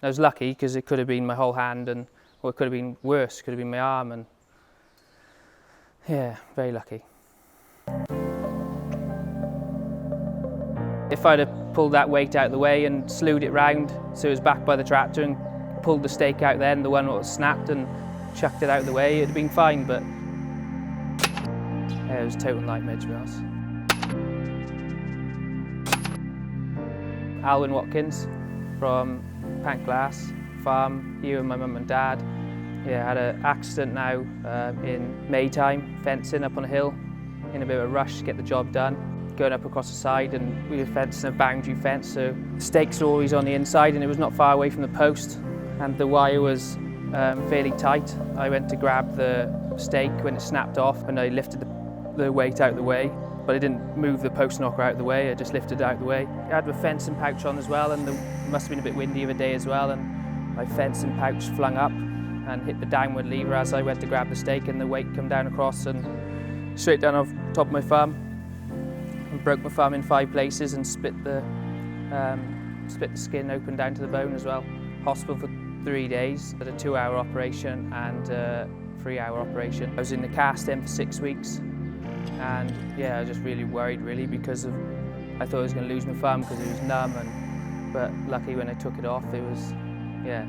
I was lucky because it could have been my whole hand, or it could have been worse, it could have been my arm, and yeah, very lucky. If I'd have pulled that weight out of the way and slewed it round so it was back by the tractor and pulled the stake out then, the one that was snapped, and chucked it out of the way, it'd have been fine, but yeah, it was a total nightmare, to be honest. Alwyn Waktins from Pantglas farm, here with my mum and dad. Yeah, had an accident now in May time, fencing up on a hill, in a bit of a rush to get the job done. Going up across the side, and we were fencing a boundary fence, so the stakes are always on the inside, and it was not far away from the post, and the wire was fairly tight. I went to grab the stake when it snapped off, and I lifted the weight out of the way, but I didn't move the post knocker out of the way, I just lifted it out of the way. I had the fencing pouch on as well, and it must have been a bit windy of a day as well, and my fencing pouch flung up and hit the downward lever as I went to grab the stake, and the weight come down across and straight down off top of my thumb, and broke my thumb in 5 places and split the skin open down to the bone as well. Hospital for 3 days, had a 2-hour operation and a 3-hour operation. I was in the cast then for 6 weeks, and yeah, I was just really worried because I thought I was going to lose my thumb because it was numb, but luckily when I took it off, it was, yeah,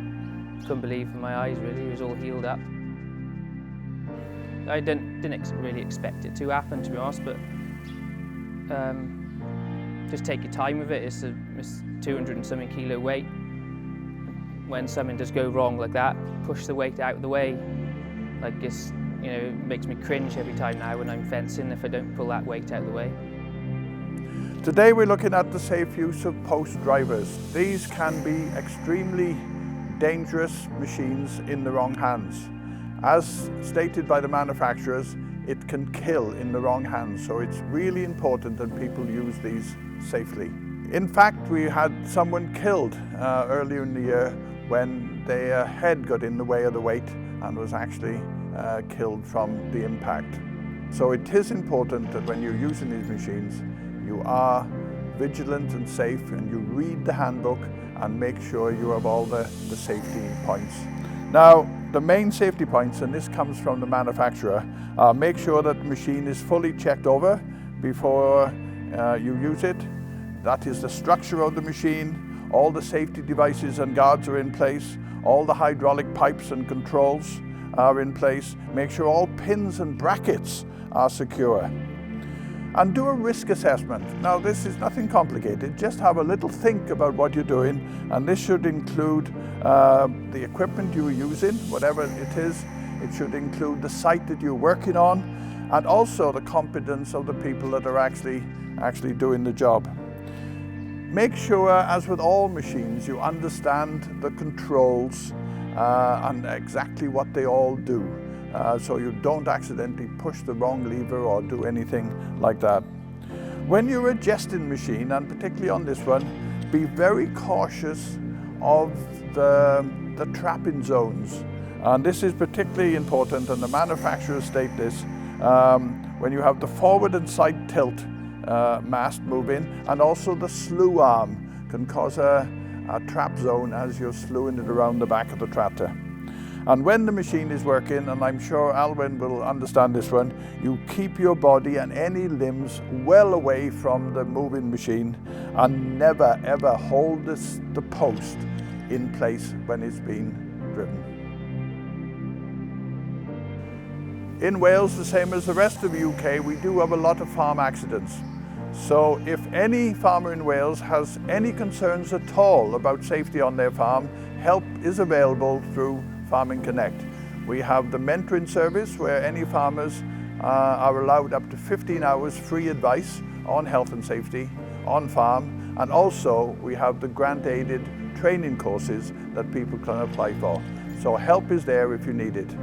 couldn't believe in my eyes really, it was all healed up. I didn't really expect it to happen, to be honest, but just take your time with it. It's 200 and something kilo weight. When something does go wrong like that, push the weight out of the way. Like it's, you know, it makes me cringe every time now when I'm fencing if I don't pull that weight out of the way. Today we're looking at the safe use of post drivers. These can be extremely dangerous machines in the wrong hands. As stated by the manufacturers, it can kill in the wrong hands, so it's really important that people use these safely. In fact, we had someone killed earlier in the year when their head got in the way of the weight and was actually killed from the impact. So it is important that when you're using these machines, you are vigilant and safe, and you read the handbook and make sure you have all the safety points. Now, the main safety points, and this comes from the manufacturer, make sure that the machine is fully checked over before you use it. That is the structure of the machine, all the safety devices and guards are in place, all the hydraulic pipes and controls are in place. Make sure all pins and brackets are secure. And do a risk assessment. Now, this is nothing complicated, just have a little think about what you're doing, and this should include the equipment you're using, whatever it is. It should include the site that you're working on, and also the competence of the people that are actually doing the job. Make sure, as with all machines, you understand the controls and exactly what they all do. So you don't accidentally push the wrong lever or do anything like that. When you're adjusting the machine, and particularly on this one, be very cautious of the trapping zones. And this is particularly important, and the manufacturers state this, when you have the forward and side tilt mast moving, and also the slew arm can cause a trap zone as you're slewing it around the back of the tractor. And when the machine is working, and I'm sure Alwyn will understand this one, you keep your body and any limbs well away from the moving machine, and never ever hold the post in place when it's being driven. In Wales, the same as the rest of the UK, we do have a lot of farm accidents. So if any farmer in Wales has any concerns at all about safety on their farm, help is available through Farming Connect. We have the mentoring service where any farmers are allowed up to 15 hours free advice on health and safety on farm, and also we have the grant-aided training courses that people can apply for. So help is there if you need it.